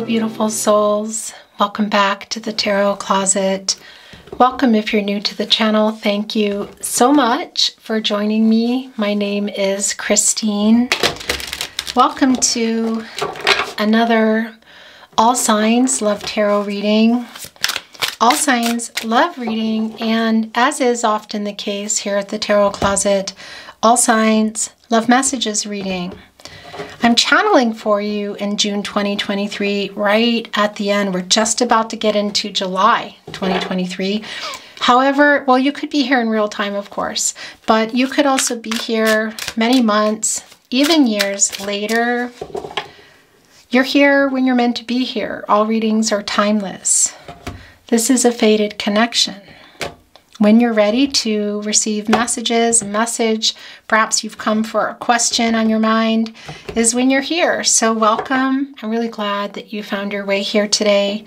Hello, beautiful souls. Welcome back to the Tarot Closet. Welcome if you're new to the channel. Thank you so much for joining me. My name is Christine. Welcome to another All Signs Love Tarot reading. All Signs Love reading, and as is often the case here at the Tarot Closet, All Signs Love Messages reading. I'm channeling for you in June 2023, right at the end. We're just about to get into July 2023. However, well, you could be here in real time, of course, but you could also be here many months, even years later. You're here when you're meant to be here. All readings are timeless. This is a fated connection. When you're ready to receive messages, a message, perhaps you've come for a question on your mind, is when you're here. So welcome. I'm really glad that you found your way here today.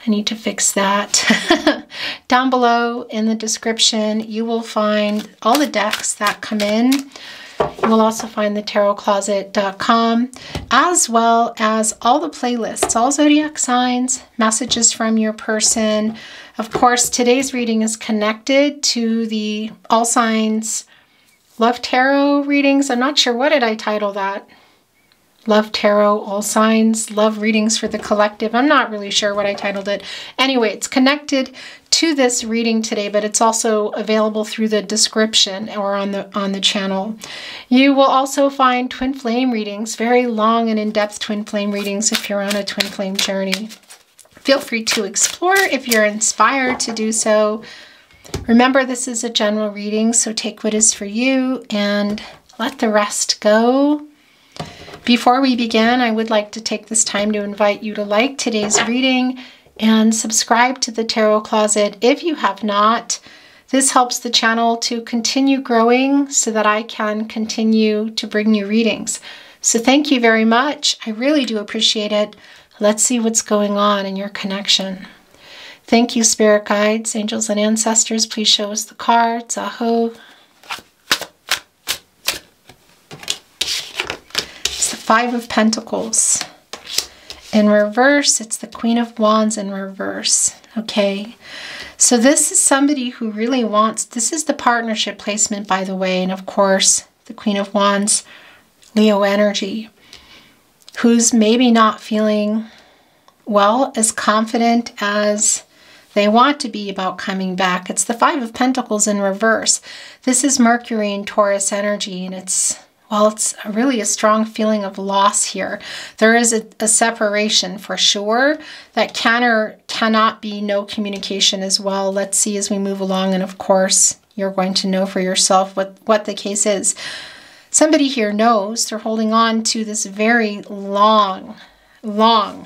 I need to fix that. Down below in the description, you will find all the decks that come in. You will also find the tarotcloset.com, as well as all the playlists, all zodiac signs, messages from your person. Of course, today's reading is connected to the All Signs Love Tarot readings. I'm not sure, what did I title that? Love Tarot, All Signs, Love Readings for the Collective. I'm not really sure what I titled it. Anyway, it's connected to this reading today, but it's also available through the description or on the channel. You will also find twin flame readings, very long and in-depth twin flame readings if you're on a twin flame journey. Feel free to explore if you're inspired to do so. Remember, this is a general reading, so take what is for you and let the rest go. Before we begin, I would like to take this time to invite you to like today's reading and subscribe to the Tarot Closet if you have not. This helps the channel to continue growing so that I can continue to bring you readings. So thank you very much. I really do appreciate it. Let's see what's going on in your connection. Thank you, spirit guides, angels, and ancestors. Please show us the cards. Aho. It's the Five of Pentacles. In reverse, it's the Queen of Wands in reverse. Okay. So this is somebody who really wants, this is the partnership placement, by the way. And of course, the Queen of Wands, Leo energy, who's maybe not feeling, well, as confident as they want to be about coming back. It's the Five of Pentacles in reverse. This is Mercury and Taurus energy, and it's, well, it's really a strong feeling of loss here. There is a separation for sure. That can or cannot be no communication as well. Let's see as we move along, and of course, you're going to know for yourself what the case is. Somebody here knows they're holding on to this very long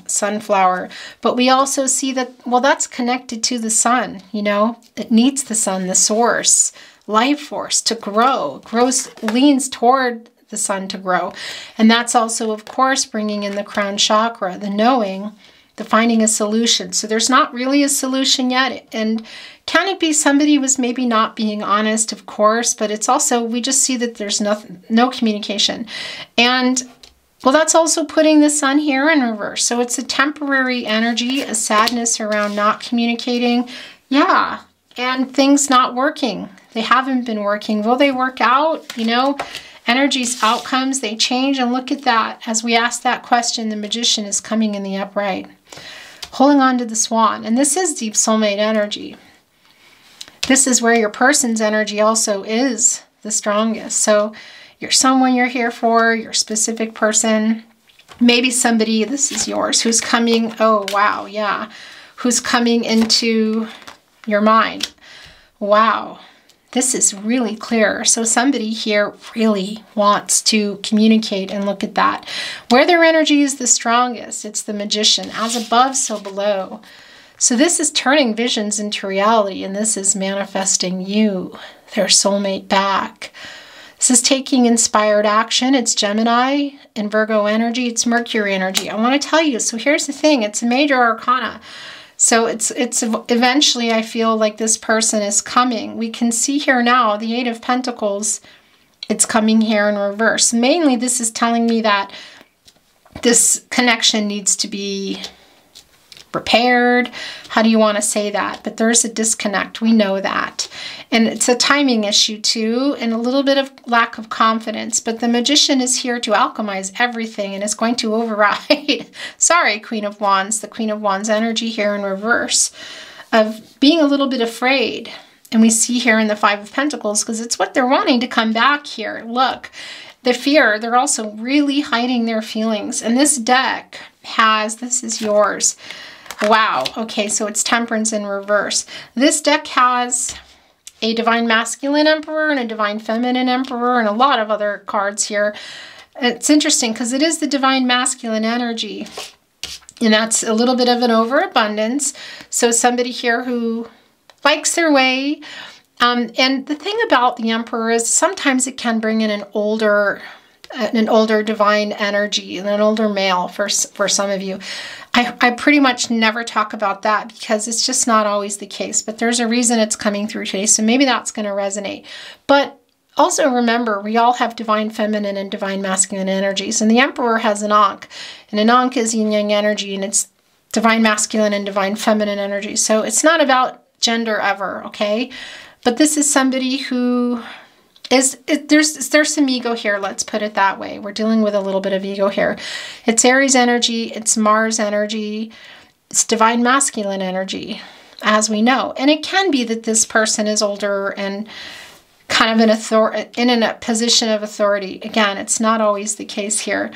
sunflower, but we also see that, well, that's connected to the sun, you know, it needs the sun, the source, life force to grow, leans toward the sun to grow. And that's also, of course, bringing in the crown chakra, the knowing, the finding a solution. So there's not really a solution yet. And can it be somebody was maybe not being honest? Of course, but it's also, we just see that there's no communication. And well, that's also putting the sun here in reverse. So it's a temporary energy, a sadness around not communicating. Yeah, and things not working. They haven't been working. Will they work out? You know, energies, outcomes, they change. And look at that. As we ask that question, the Magician is coming in the upright, holding on to the Swan. And this is deep soulmate energy. This is where your person's energy also is the strongest. So you're someone you're here for, your specific person. Maybe somebody, this is yours, who's coming, oh wow, yeah, who's coming into your mind. Wow, this is really clear. So somebody here really wants to communicate, and look at that. Where their energy is the strongest, it's the Magician. As above, so below. So this is turning visions into reality, and this is manifesting you, their soulmate, back. This is taking inspired action. It's Gemini and Virgo energy. It's Mercury energy. I want to tell you, so here's the thing. It's a major arcana. So it's eventually, I feel like this person is coming. We can see here now, the Eight of Pentacles, it's coming here in reverse. Mainly, this is telling me that this connection needs to be repaired. How do you want to say that? But there's a disconnect. We know that. And it's a timing issue too, and a little bit of lack of confidence. But the Magician is here to alchemize everything and is going to override, sorry, Queen of Wands, the Queen of Wands energy here in reverse of being a little bit afraid. And we see here in the Five of Pentacles, because it's what they're wanting to come back here. Look, the fear, they're also really hiding their feelings. And this deck has, this is yours. Wow. Okay, so it's Temperance in reverse. This deck has a Divine Masculine Emperor and a Divine Feminine Emperor and a lot of other cards here. It's interesting because it is the Divine Masculine energy. And that's a little bit of an overabundance. So somebody here who likes their way. And the thing about the Emperor is sometimes it can bring in an older divine energy, and an older male for some of you. I pretty much never talk about that because it's just not always the case, but there's a reason it's coming through today, so maybe that's going to resonate. But also remember, we all have divine feminine and divine masculine energies, and the Emperor has an Ankh, and an Ankh is yin-yang energy, and it's divine masculine and divine feminine energy. So it's not about gender ever, okay? But this is somebody who there's some ego here, let's put it that way. We're dealing with a little bit of ego here. It's Aries energy, it's Mars energy, it's divine masculine energy, as we know. And it can be that this person is older and kind of in a position of authority. Again, it's not always the case here.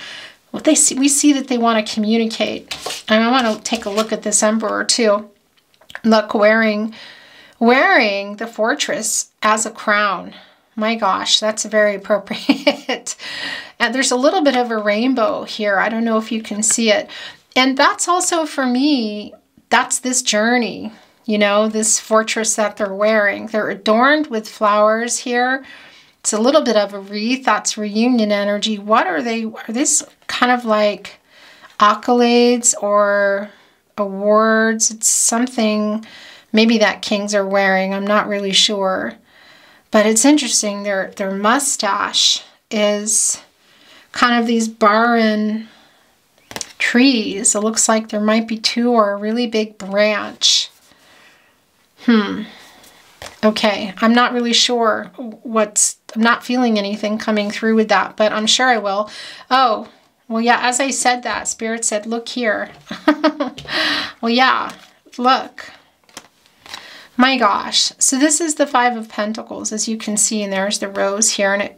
What we see that they want to communicate. And I want to take a look at this Emperor too. Look, wearing the fortress as a crown. My gosh, that's very appropriate. And there's a little bit of a rainbow here. I don't know if you can see it. And that's also, for me, that's this journey, you know, this fortress that they're wearing. They're adorned with flowers here. It's a little bit of a wreath. That's reunion energy. What are they? Are this kind of like accolades or awards? It's something maybe that kings are wearing. I'm not really sure. But it's interesting, their mustache is kind of these barren trees. It looks like there might be two or a really big branch. Okay, I'm not really sure I'm not feeling anything coming through with that, but I'm sure I will. Oh, well, yeah, as I said that, Spirit said, look here. Well, yeah, look. My gosh. So this is the Five of Pentacles, as you can see, and there's the rose here, and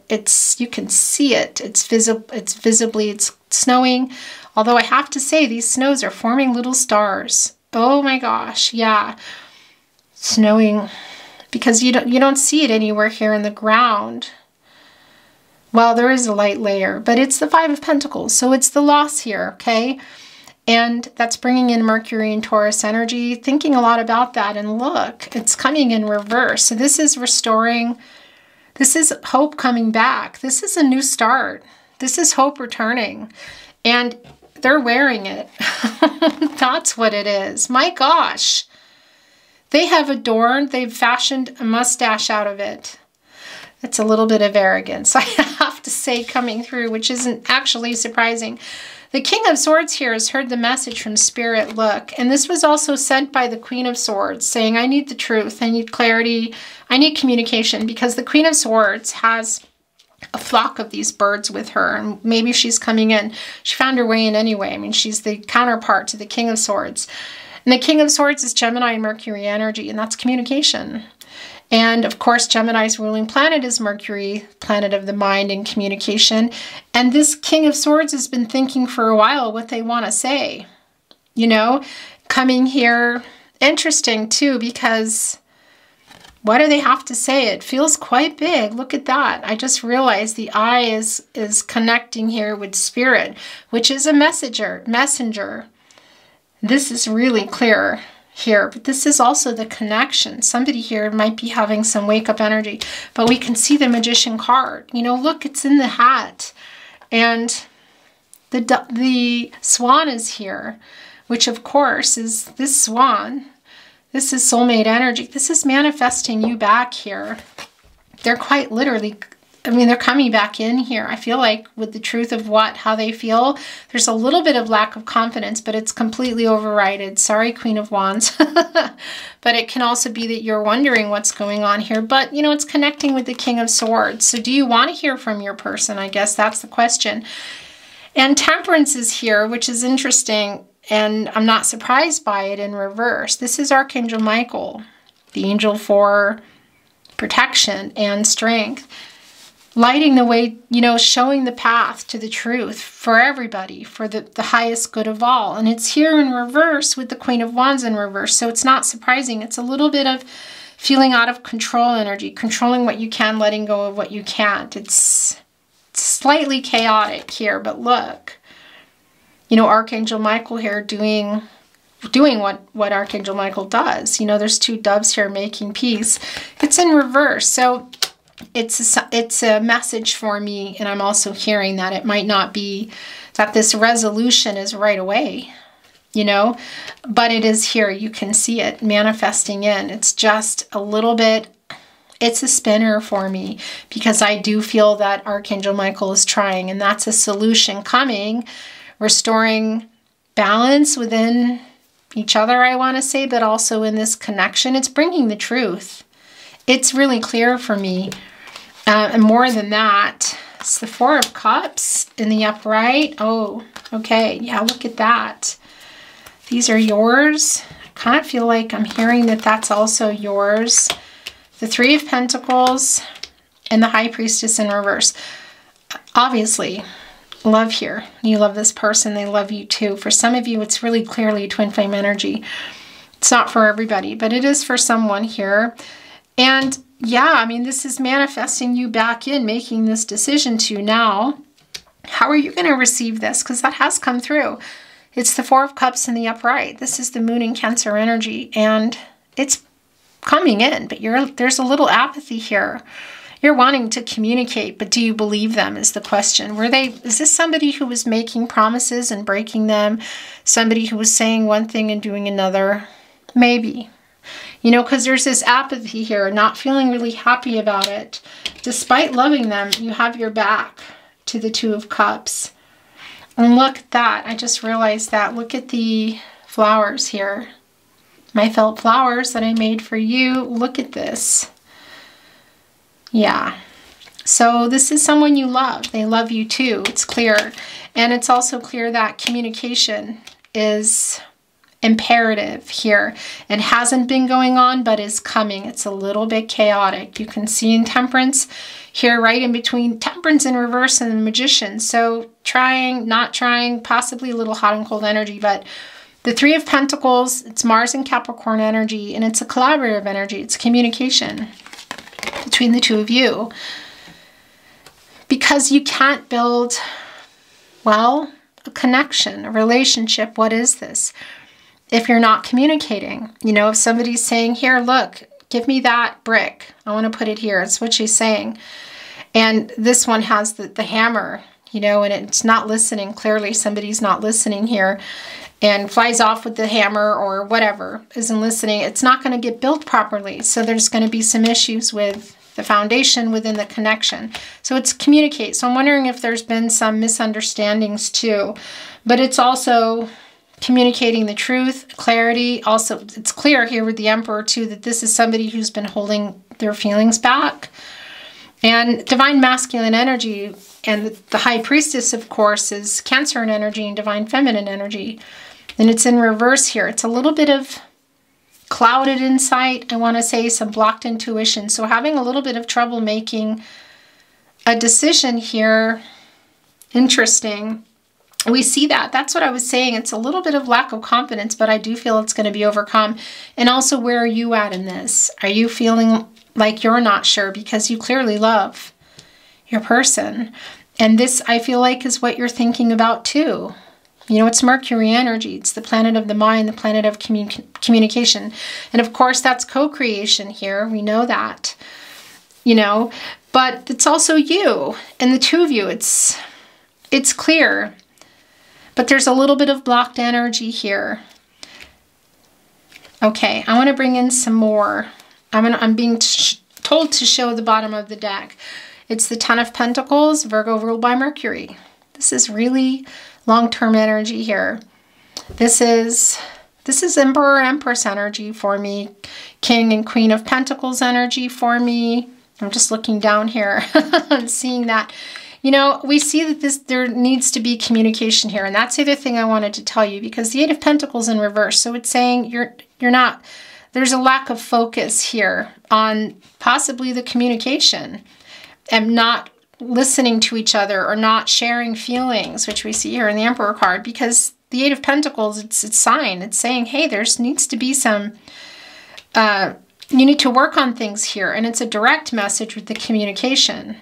you can see it. It's snowing. Although I have to say, these snows are forming little stars. Oh my gosh, yeah. Snowing, because you don't see it anywhere here in the ground. Well, there is a light layer, but it's the Five of Pentacles, so it's the loss here, okay? And that's bringing in Mercury and Taurus energy, thinking a lot about that. And look, it's coming in reverse. So this is restoring. This is hope coming back. This is a new start. This is hope returning. And they're wearing it. That's what it is. My gosh. They've fashioned a mustache out of it. It's a little bit of arrogance, I have to say, coming through, which isn't actually surprising. The King of Swords here has heard the message from Spirit, look, and this was also sent by the Queen of Swords, saying, I need the truth, I need clarity, I need communication, because the Queen of Swords has a flock of these birds with her, and maybe she's coming in. She found her way in anyway. I mean, she's the counterpart to the King of Swords. And the King of Swords is Gemini and Mercury energy, and that's communication. And of course, Gemini's ruling planet is Mercury, planet of the mind and communication. And this King of Swords has been thinking for a while what they want to say. You know, coming here, interesting too, because what do they have to say? It feels quite big. Look at that. I just realized the eye is connecting here with Spirit, which is a messenger. This is really clear here, but this is also the connection. Somebody here might be having some wake-up energy, but we can see the Magician card. You know, look, it's in the hat. And the swan is here, which of course is this swan. This is soulmate energy. This is manifesting you back here. They're quite literally I mean, they're coming back in here. I feel like with the truth of how they feel, there's a little bit of lack of confidence, but it's completely overridden. Sorry, Queen of Wands. But it can also be that you're wondering what's going on here. But, you know, it's connecting with the King of Swords. So do you want to hear from your person? I guess that's the question. And Temperance is here, which is interesting. And I'm not surprised by it in reverse. This is Archangel Michael, the angel for protection and strength. Lighting the way, you know, showing the path to the truth for everybody, for the highest good of all. And it's here in reverse with the Queen of Wands in reverse. So it's not surprising. It's a little bit of feeling out of control energy, controlling what you can, letting go of what you can't. It's slightly chaotic here, but look, you know, Archangel Michael here doing what Archangel Michael does. You know, there's two doves here making peace. It's in reverse. So it's a message for me, and I'm also hearing that it might not be that this resolution is right away, you know, but it is here. You can see it manifesting in. It's just a little bit, it's a spinner for me, because I do feel that Archangel Michael is trying, and that's a solution coming, restoring balance within each other, I want to say, but also in this connection. It's bringing the truth. It's really clear for me. And more than that, it's the Four of Cups in the upright. Oh, okay. Yeah, look at that. These are yours. I kind of feel like I'm hearing that that's also yours. The Three of Pentacles and the High Priestess in reverse. Obviously, love here. You love this person. They love you too. For some of you, it's really clearly twin flame energy. It's not for everybody, but it is for someone here. And yeah, I mean, this is manifesting you back in, making this decision to now. How are you going to receive this? Because that has come through. It's the Four of Cups in the upright. This is the Moon in Cancer energy, and it's coming in, but there's a little apathy here. You're wanting to communicate, but do you believe them is the question. Is this somebody who was making promises and breaking them? Somebody who was saying one thing and doing another? Maybe. You know, because there's this apathy here, not feeling really happy about it. Despite loving them, you have your back to the Two of Cups. And look at that. I just realized that. Look at the flowers here. My felt flowers that I made for you. Look at this. Yeah. So this is someone you love. They love you too. It's clear. And it's also clear that communication is imperative here. It hasn't been going on, but is coming. It's a little bit chaotic. You can see in Temperance here, right in between Temperance in reverse and the Magician. So trying, not trying, possibly a little hot and cold energy, but the Three of Pentacles, it's Mars and Capricorn energy, and it's a collaborative energy. It's communication between the two of you. Because you can't build, well, a connection, a relationship. What is this? If you're not communicating, you know, if somebody's saying, here, look, give me that brick. I want to put it here. It's what she's saying. And this one has the hammer, you know, and it's not listening. Clearly, somebody's not listening here and flies off with the hammer or whatever, isn't listening. It's not going to get built properly. So there's going to be some issues with the foundation within the connection. So it's communicate. So I'm wondering if there's been some misunderstandings too. But it's also communicating the truth, clarity. Also, it's clear here with the Emperor too that this is somebody who's been holding their feelings back. And divine masculine energy and the High Priestess, of course, is Cancer energy and divine feminine energy. And it's in reverse here. It's a little bit of clouded insight. I want to say some blocked intuition. So having a little bit of trouble making a decision here. Interesting. We see that. That's what I was saying. It's a little bit of lack of confidence, but I do feel it's going to be overcome. And also, where are you at in this? Are you feeling like you're not sure? Because you clearly love your person. And this, I feel like, is what you're thinking about too. You know, it's Mercury energy. It's the planet of the mind, the planet of communication. And of course, that's co-creation here. We know that, you know, but it's also you and the two of you. It's clear. But there's a little bit of blocked energy here. Okay, I want to bring in some more. I'm being told to show the bottom of the deck. It's the Ten of Pentacles, Virgo ruled by Mercury. This is really long-term energy here. This is Emperor, Empress energy for me. King and Queen of Pentacles energy for me. I'm just looking down here and seeing that. You know, we see that there needs to be communication here. And that's the other thing I wanted to tell you, because the Eight of Pentacles in reverse. So it's saying there's a lack of focus here on possibly the communication and not listening to each other or not sharing feelings, which we see here in the Emperor card, because the Eight of Pentacles, it's a sign. It's saying, hey, needs to be some, you need to work on things here. And it's a direct message with the communication.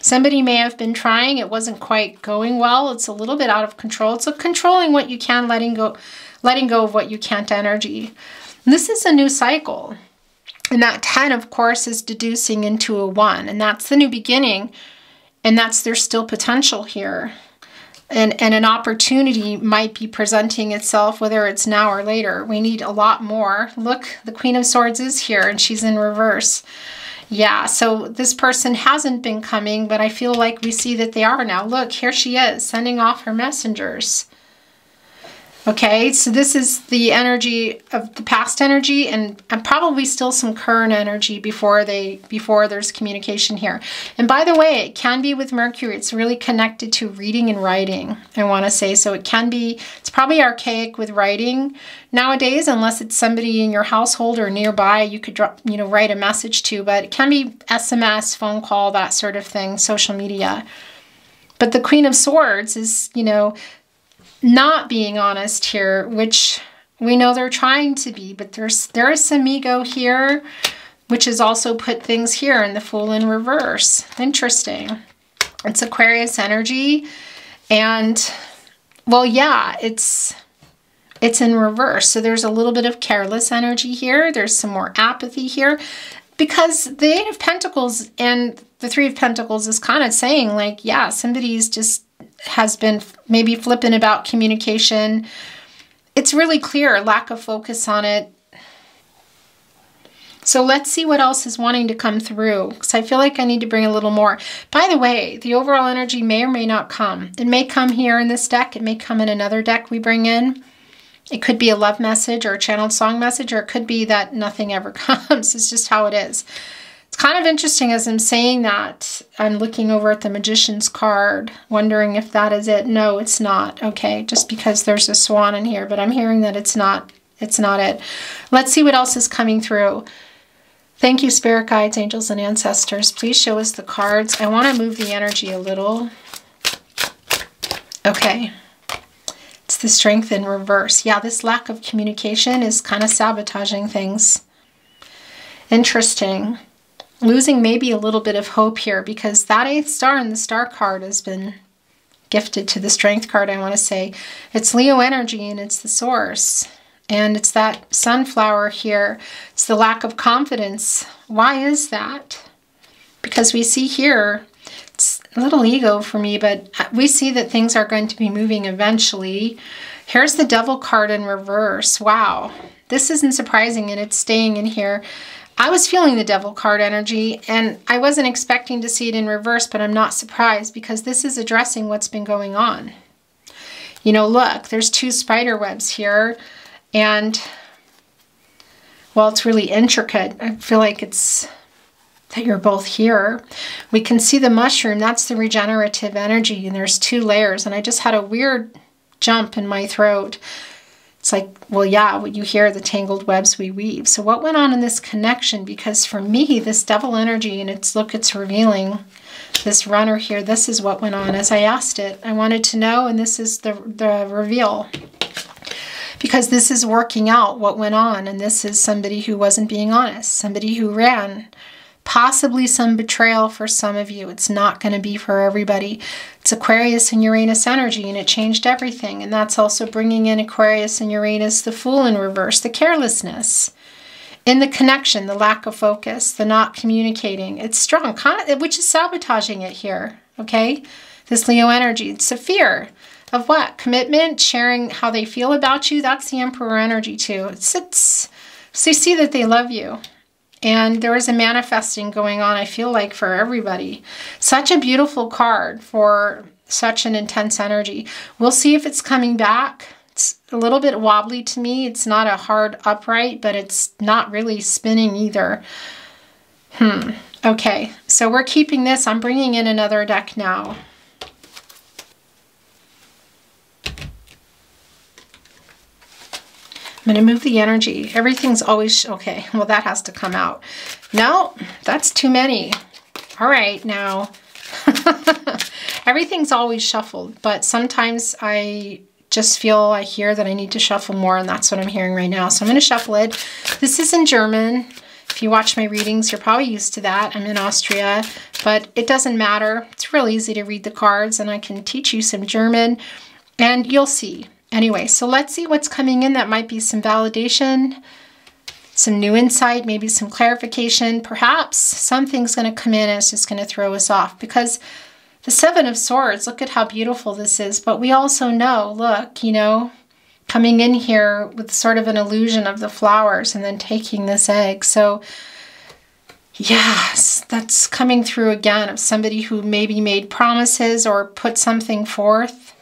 Somebody may have been trying, it wasn't quite going well. It's a little bit out of control. It's controlling what you can, letting go of what you can't energy. And this is a new cycle. And that 10, of course, is deducing into a 1. And that's the new beginning. And there's still potential here. And an opportunity might be presenting itself, whether it's now or later. We need a lot more. Look, the Queen of Swords is here and she's in reverse. Yeah, so this person hasn't been coming, but I feel like we see that they are now. Look, here she is, sending off her messengers. Okay, so this is the energy of the past energy and probably still some current energy before there's communication here. And by the way, it can be with Mercury. It's really connected to reading and writing, I want to say. So it's probably archaic with writing nowadays, unless it's somebody in your household or nearby you could write a message to, but it can be SMS, phone call, that sort of thing, social media. But the Queen of Swords is, not being honest here, which we know they're trying to be, but there is some ego here, which has also put things here in the Fool in reverse. Interesting. It's Aquarius energy, and well, yeah, it's in reverse. So there's a little bit of careless energy here. There's some more apathy here, because the Eight of Pentacles and the Three of Pentacles is kind of saying, like, yeah, somebody's just has been maybe flippant about communication. It's really clear, lack of focus on it. So let's see what else is wanting to come through, because I feel like I need to bring a little more. By the way, the overall energy may or may not come. It may come here in this deck. It may come in another deck we bring in. It could be a love message or a channeled song message, or it could be that nothing ever comes. It's just how it is. It's kind of interesting as I'm saying that. I'm looking over at the Magician's card, wondering if that is it. No, it's not. Okay, just because there's a swan in here, but I'm hearing that it's not it. Let's see what else is coming through. Thank you, spirit guides, angels, and ancestors. Please show us the cards. I want to move the energy a little. Okay. It's the Strength in reverse. Yeah, this lack of communication is kind of sabotaging things. Interesting. Losing maybe a little bit of hope here, because that 8th star in the star card has been gifted to the Strength card, I want to say. It's Leo energy and it's the source. And it's that sunflower here. It's the lack of confidence. Why is that? Because we see here, it's a little ego for me, but we see that things are going to be moving eventually. Here's the Devil card in reverse. Wow. This isn't surprising, and it's staying in here. I was feeling the Devil card energy, and I wasn't expecting to see it in reverse, but I'm not surprised, because this is addressing what's been going on. Look, there's 2 spider webs here, and, well, it's really intricate. I feel like it's that you're both here. We can see the mushroom. That's the regenerative energy, and there's 2 layers, and I just had a weird jump in my throat. It's like, well, yeah, what you hear, the tangled webs we weave. So what went on in this connection? Because for me, this Devil energy, and it's revealing this runner here. This is what went on as I asked it. I wanted to know, and this is the reveal. Because this is working out what went on, and this is somebody who wasn't being honest, somebody who ran. Possibly some betrayal for some of you. It's not going to be for everybody. It's Aquarius and Uranus energy, and it changed everything. And that's also bringing in Aquarius and Uranus, the Fool in reverse, the carelessness in the connection, the lack of focus, the not communicating. It's strong, which is sabotaging it here, okay? This Leo energy. It's a fear of what? Commitment, sharing how they feel about you. That's the Emperor energy too. So you see that they love you. And there is a manifesting going on, I feel like, for everybody. Such a beautiful card for such an intense energy. We'll see if it's coming back. It's a little bit wobbly to me. It's not a hard upright, but it's not really spinning either. Okay, so we're keeping this. I'm bringing in another deck now. I'm going to move the energy. Everything's always, okay, well, that has to come out. No, that's too many. All right, now. Everything's always shuffled, but sometimes I just feel, I hear that I need to shuffle more, and that's what I'm hearing right now. So I'm going to shuffle it. This is in German. If you watch my readings, you're probably used to that. I'm in Austria, but it doesn't matter. It's real easy to read the cards, and I can teach you some German, and you'll see. Anyway, so let's see what's coming in. That might be some validation, some new insight, maybe some clarification. Perhaps something's going to come in and it's just going to throw us off, because the Seven of Swords, look at how beautiful this is. But we also know, look, you know, coming in here with sort of an illusion of the flowers and then taking this egg. So yes, that's coming through again of somebody who maybe made promises or put something forth.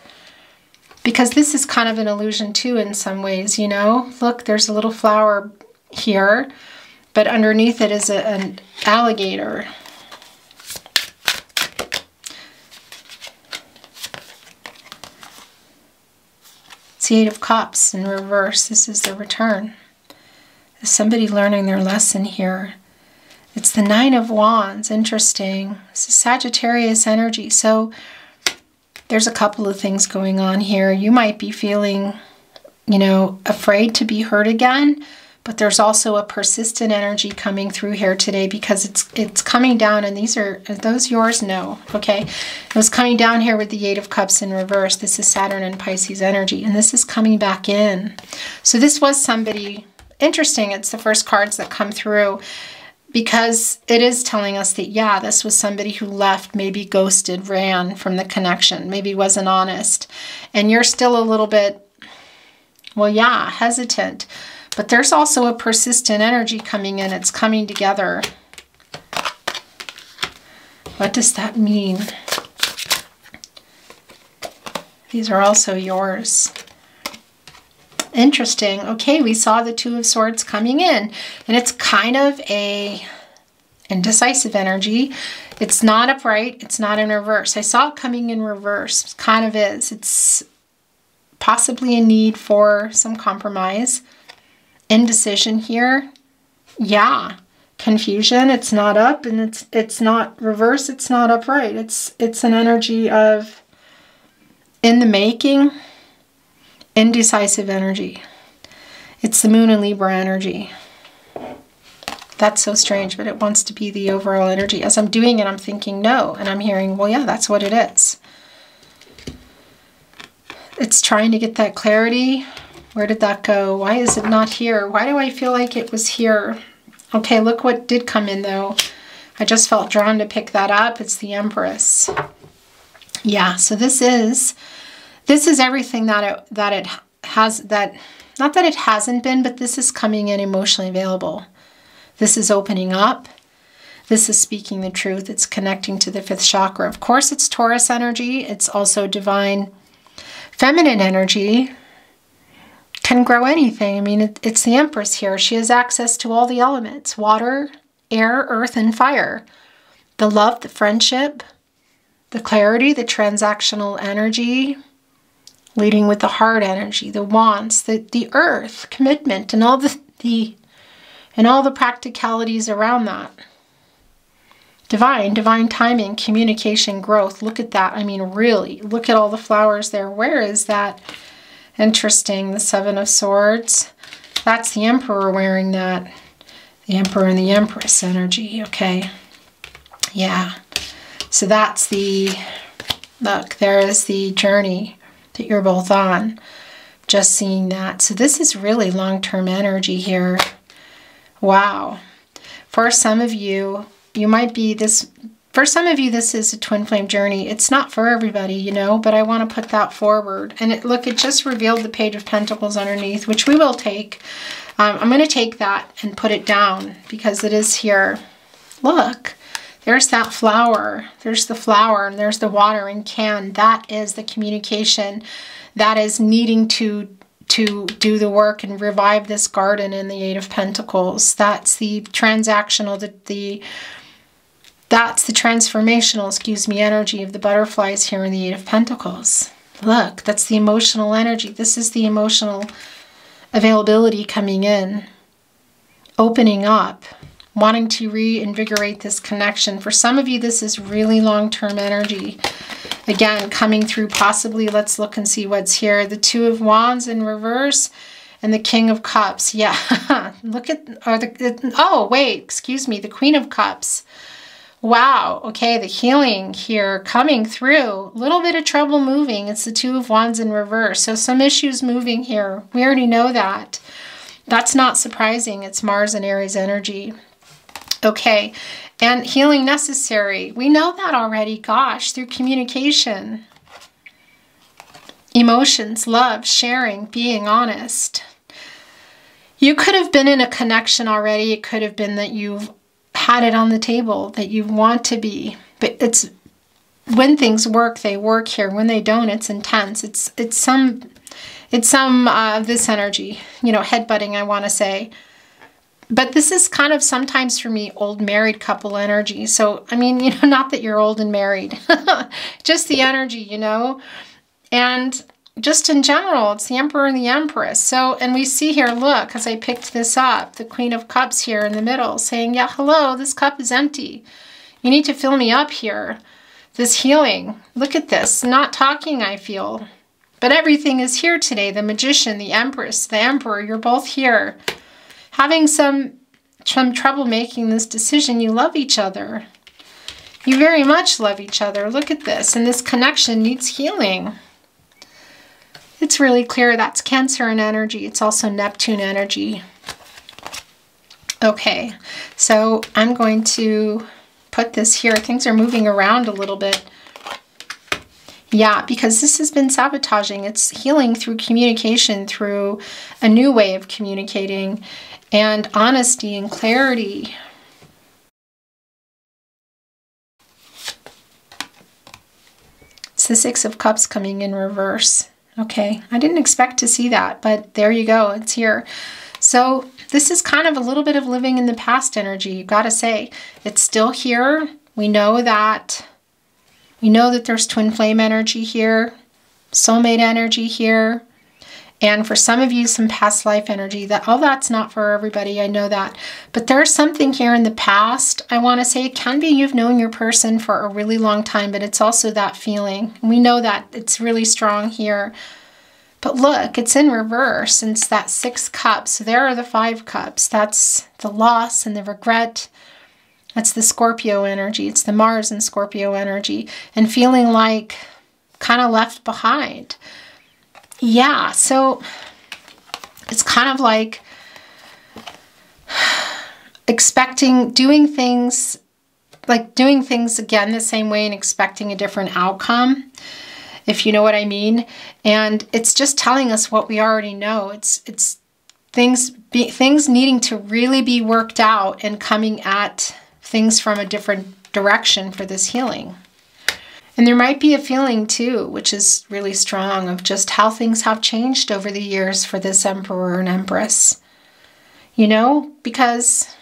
Because this is kind of an illusion too in some ways, you know. Look, there's a little flower here, but underneath it is an alligator. It's the Eight of Cups in reverse. This is the return. Is somebody learning their lesson here? It's the Nine of Wands. Interesting. This is Sagittarius energy. So there's a couple of things going on here. You might be feeling, you know, afraid to be hurt again, but there's also a persistent energy coming through here today, because it's coming down, and are those yours? No. Okay. It was coming down here with the Eight of Cups in reverse. This is Saturn and Pisces energy, and this is coming back in. So this was somebody interesting. It's the first cards that come through, because it is telling us that, yeah, this was somebody who left, maybe ghosted, ran from the connection, maybe wasn't honest. And you're still a little bit, well, yeah, hesitant. But there's also a persistent energy coming in. It's coming together. What does that mean? These are also yours. Interesting. Okay, we saw the Two of Swords coming in, and it's kind of a indecisive energy. It's not upright. It's not in reverse. I saw it coming in reverse. It kind of is. It's possibly a need for some compromise. Indecision here. Yeah. Confusion. It's not up, and it's not reverse. It's not upright. It's an energy of in the making. Indecisive energy. It's the Moon and Libra energy. That's so strange, but it wants to be the overall energy. As I'm doing it, I'm thinking no, and I'm hearing, well, yeah, that's what it is. It's trying to get that clarity. Where did that go? Why is it not here? Why do I feel like it was here? Okay, look what did come in, though. I just felt drawn to pick that up. It's the Empress. Yeah, so this is everything that it has, that not that it hasn't been, but this is coming in emotionally available. This is opening up. This is speaking the truth. It's connecting to the fifth chakra. Of course, it's Taurus energy. It's also divine feminine energy. Can grow anything. I mean, it's the Empress here. She has access to all the elements: water, air, earth, and fire. The love, the friendship, the clarity, the transactional energy, leading with the heart energy, the wands, the earth, commitment, and all the practicalities around that. Divine timing, communication, growth. Look at that. I mean, really, look at all the flowers there. Where is that? Interesting. The Seven of Swords. That's the Emperor wearing that. The Emperor and the Empress energy. Okay. Yeah. So that's the, look, there is the journey that you're both on. Just seeing that. So this is really long-term energy here. Wow. For some of you, you might be this, for some of you, this is a twin flame journey. It's not for everybody, you know, but I want to put that forward. And look, it just revealed the Page of Pentacles underneath, which we will take. I'm going to take that and put it down because it is here. Look, there's that flower. There's the flower and there's the watering can. That is the communication that is needing to do the work and revive this garden in the Eight of Pentacles. That's the transactional, that's the transformational, excuse me, energy of the butterflies here in the Eight of Pentacles. Look, that's the emotional energy. This is the emotional availability coming in, opening up, wanting to reinvigorate this connection. For some of you, this is really long-term energy. Again, coming through possibly, let's look and see what's here. The Two of Wands in reverse and the King of Cups. Yeah, look at, oh, wait, excuse me, the Queen of Cups. Wow, okay, the healing here coming through. A little bit of trouble moving. It's the Two of Wands in reverse. So some issues moving here. We already know that. That's not surprising. It's Mars and Aries energy. Okay, and healing necessary. We know that already, gosh, through communication. Emotions, love, sharing, being honest. You could have been in a connection already. It could have been that you've had it on the table, that you want to be. But it's when things work, they work here. When they don't, it's intense. It's some this energy, you know, headbutting, I want to say. But this is kind of sometimes for me old married couple energy. So, I mean, you know, not that you're old and married, just the energy, you know, and just in general, it's the Emperor and the Empress. So, and we see here, look, as I picked this up, the Queen of Cups here in the middle saying, yeah, hello, this cup is empty. You need to fill me up here. This healing, look at this, not talking, I feel, but everything is here today. The Magician, the Empress, the Emperor, you're both here. Having some trouble making this decision. You love each other. You very much love each other. Look at this. And this connection needs healing. It's really clear that's Cancer in energy. It's also Neptune energy. Okay, so I'm going to put this here. Things are moving around a little bit. Yeah, because this has been sabotaging. It's healing through communication, through a new way of communicating. And honesty and clarity. It's the Six of Cups coming in reverse. Okay, I didn't expect to see that, but there you go, it's here. So this is kind of a little bit of living in the past energy, you gotta say. It's still here. We know that there's twin flame energy here, soulmate energy here. And for some of you, some past life energy. That's not for everybody, I know that. But there's something here in the past, I want to say. It can be you've known your person for a really long time, but it's also that feeling. We know that it's really strong here. But look, it's in reverse, and it's that 6 cups. There are the 5 cups. That's the loss and the regret. That's the Scorpio energy. It's the Mars and Scorpio energy. And feeling like kind of left behind. Yeah, so it's kind of like doing things again the same way and expecting a different outcome, if you know what I mean. And it's just telling us what we already know. It's things needing to really be worked out and coming at things from a different direction for this healing. And there might be a feeling too, which is really strong, of just how things have changed over the years for this Emperor and Empress. You know, because,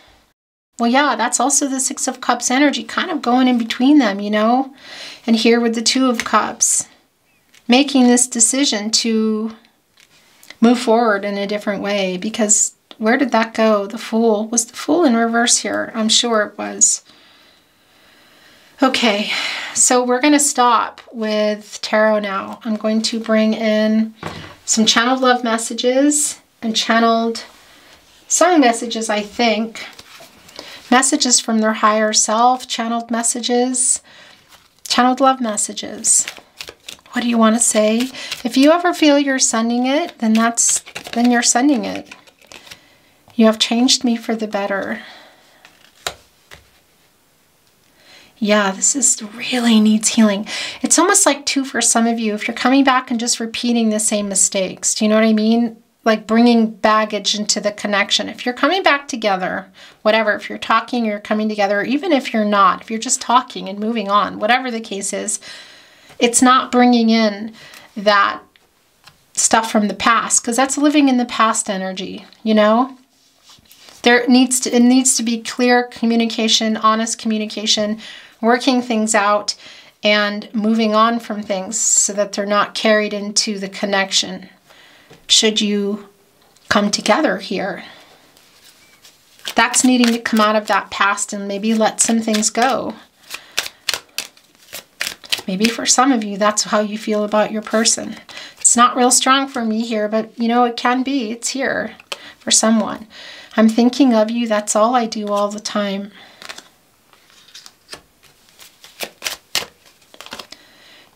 well, yeah, that's also the 6 of Cups energy, kind of going in between them, you know. And here with the 2 of Cups, making this decision to move forward in a different way. Because where did that go? The Fool. Was the Fool in reverse here? I'm sure it was. Okay, so we're going to stop with tarot now. I'm going to bring in some channeled love messages and channeled song messages, I think. Messages from their higher self, channeled messages, channeled love messages. What do you want to say? If you ever feel you're sending it, then you're sending it. You have changed me for the better. Yeah, this really needs healing. It's almost like too for some of you, if you're coming back and just repeating the same mistakes. Do you know what I mean? like bringing baggage into the connection. If you're coming back together, whatever, if you're talking, you're coming together, or even if you're not, if you're just talking and moving on, whatever the case is, it's not bringing in that stuff from the past, because that's living in the past energy, you know? It needs to be clear communication, honest communication, working things out and moving on from things so that they're not carried into the connection. Should you come together here, that's needing to come out of that past and maybe let some things go. Maybe for some of you, that's how you feel about your person. It's not real strong for me here, but you know, it can be. It's here for someone. I'm thinking of you. That's all I do all the time.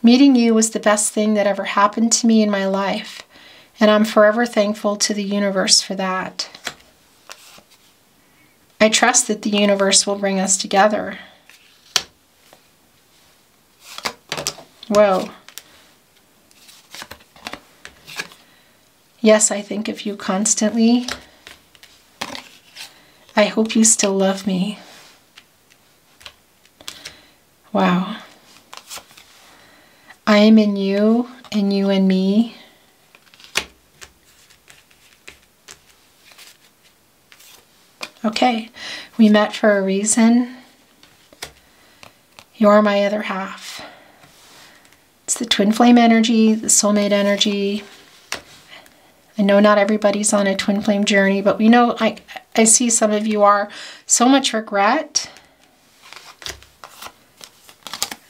Meeting you was the best thing that ever happened to me in my life, and I'm forever thankful to the universe for that. I trust that the universe will bring us together. Whoa. Yes, I think of you constantly. I hope you still love me. Wow. I am in you, and you in me. Okay, we met for a reason. You're my other half. It's the twin flame energy, the soulmate energy. I know not everybody's on a twin flame journey, but we know, I see some of you are. So much regret.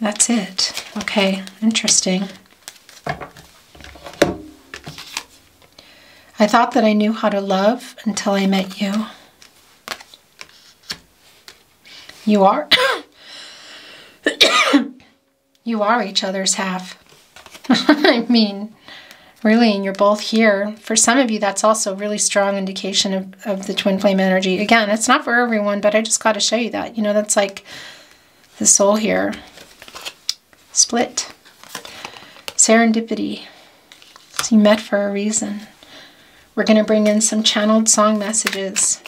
That's it. Okay, interesting. I thought that I knew how to love until I met you. You are. You are each other's half. I mean, really, and you're both here. For some of you, that's also a really strong indication of the twin flame energy. Again, it's not for everyone, but I just got to show you that. You know, that's like the soul here. Split. Serendipity. So you met for a reason. We're going to bring in some channeled song messages.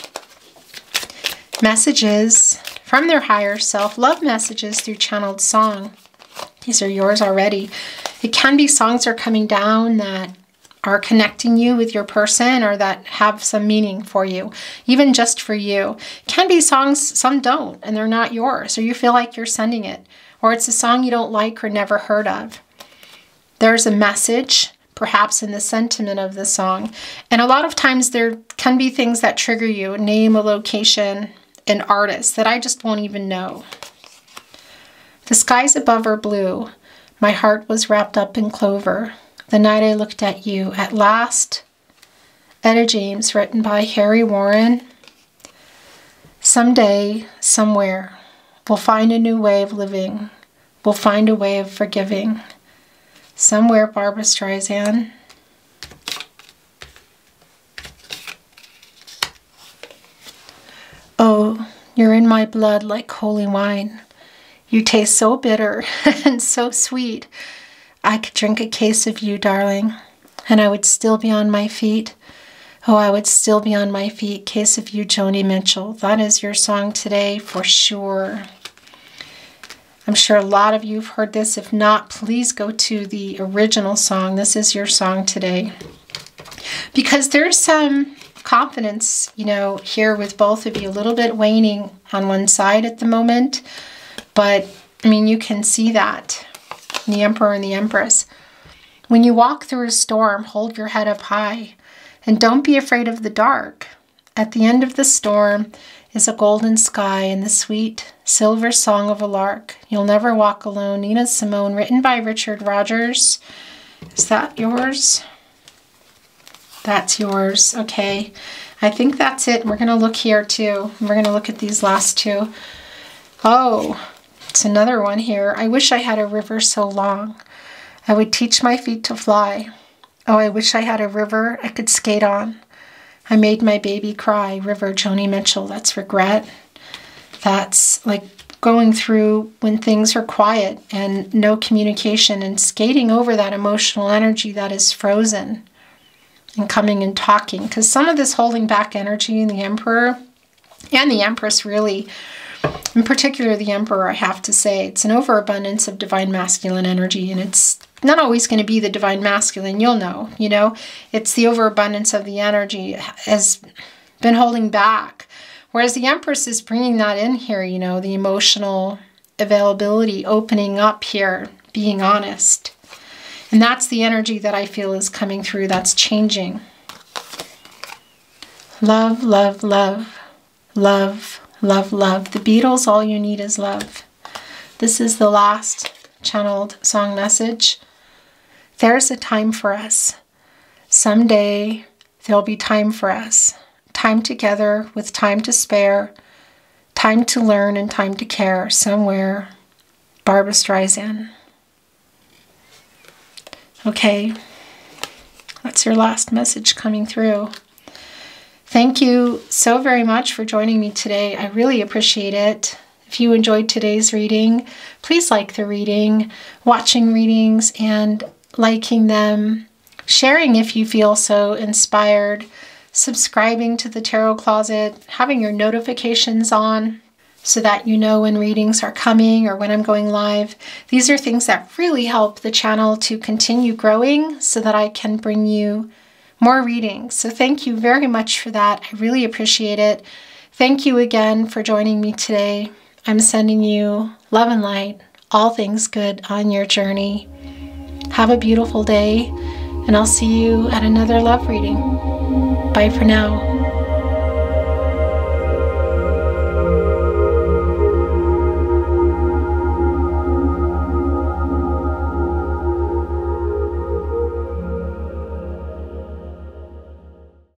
Messages from their higher self. Love messages through channeled song. These are yours already. It can be songs that are coming down that are connecting you with your person or that have some meaning for you, even just for you. It can be songs, some don't, and they're not yours, or you feel like you're sending it, or it's a song you don't like or never heard of. There's a message, perhaps in the sentiment of the song, and a lot of times there can be things that trigger you, a name, a location, an artist that I just won't even know. The skies above are blue. My heart was wrapped up in clover. The night I looked at you. At last. Etta James, written by Harry Warren. Someday, somewhere, we'll find a new way of living. We'll find a way of forgiving. Somewhere, Barbra Streisand. Oh, you're in my blood like holy wine. You taste so bitter and so sweet. I could drink a case of you, darling, and I would still be on my feet. Oh, I would still be on my feet. Case of you, Joni Mitchell. That is your song today for sure. I'm sure a lot of you have heard this. If not, please go to the original song. This is your song today. Because there's some confidence, you know, here with both of you. A little bit waning on one side at the moment. But, I mean, you can see that. The Emperor and the Empress. When you walk through a storm, hold your head up high. And don't be afraid of the dark. At the end of the storm is a golden sky and the sweet silver song of a lark. You'll never walk alone. Nina Simone, written by Richard Rogers. Is that yours? That's yours. Okay. I think that's it. We're going to look here too. We're going to look at these last two. Oh, it's another one here. I wish I had a river so long. I would teach my feet to fly. Oh, I wish I had a river I could skate on. I made my baby cry. River, Joni Mitchell. That's regret. That's like going through when things are quiet and no communication and skating over that emotional energy that is frozen and coming and talking, because some of this holding back energy in the Emperor and the Empress, really, in particular the Emperor, I have to say, it's an overabundance of divine masculine energy, and it's not always going to be the divine masculine, you'll know, you know, it's the overabundance of the energy has been holding back, whereas the Empress is bringing that in here, you know, the emotional availability, opening up here, being honest. And that's the energy that I feel is coming through, that's changing. Love, love, love, love, love, love. The Beatles, all you need is love. This is the last channeled song message. There's a time for us. Someday there'll be time for us. Time together with time to spare. Time to learn and time to care. Somewhere. Barbra Streisand. Okay. That's your last message coming through. Thank you so very much for joining me today. I really appreciate it. If you enjoyed today's reading, please like the reading, watching readings and liking them, sharing if you feel so inspired, subscribing to the Tarot Closet, having your notifications on so that you know when readings are coming or when I'm going live. These are things that really help the channel to continue growing so that I can bring you more readings. So thank you very much for that. I really appreciate it. Thank you again for joining me today. I'm sending you love and light, all things good on your journey. Have a beautiful day, and I'll see you at another love reading. Bye for now.